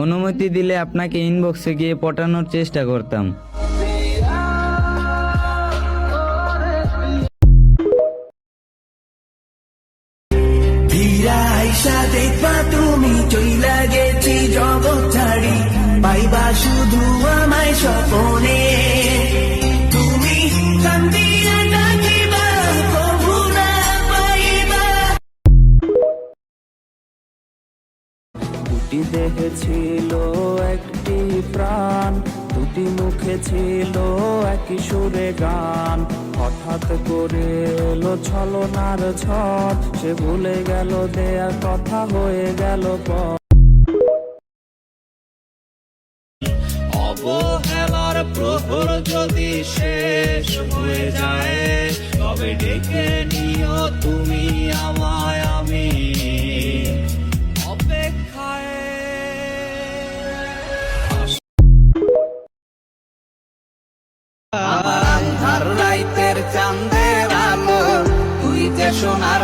অনুমতি দিলে আপনাকে ইনবক্সে গিয়ে পটানোর চেষ্টা করতাম। দেখবা তুমি চইলা গেছি জগৎ ছাড়ি, পাইবা শুধু আমায় স্বপনে। তুমি কান্দিয়া ডাকিবা কভু না পাইবা। দুটি দেহে ছিল একটি প্রাণ, দুটি মুখে ছিল একই সুরে গান। হঠাৎ করে এলো ছলনার ঝড়, সে ভুলে গেল দেয়া কথা, হয়ে গেল পর। অবহেলার প্রহর যদি শেষ হয়ে যায়, তবে ডেকে নিও তুমি আমায়, আমি অপেক্ষায়। আমার আন্ধার রাইতের চাঁদের আলো, তুই যে সোনার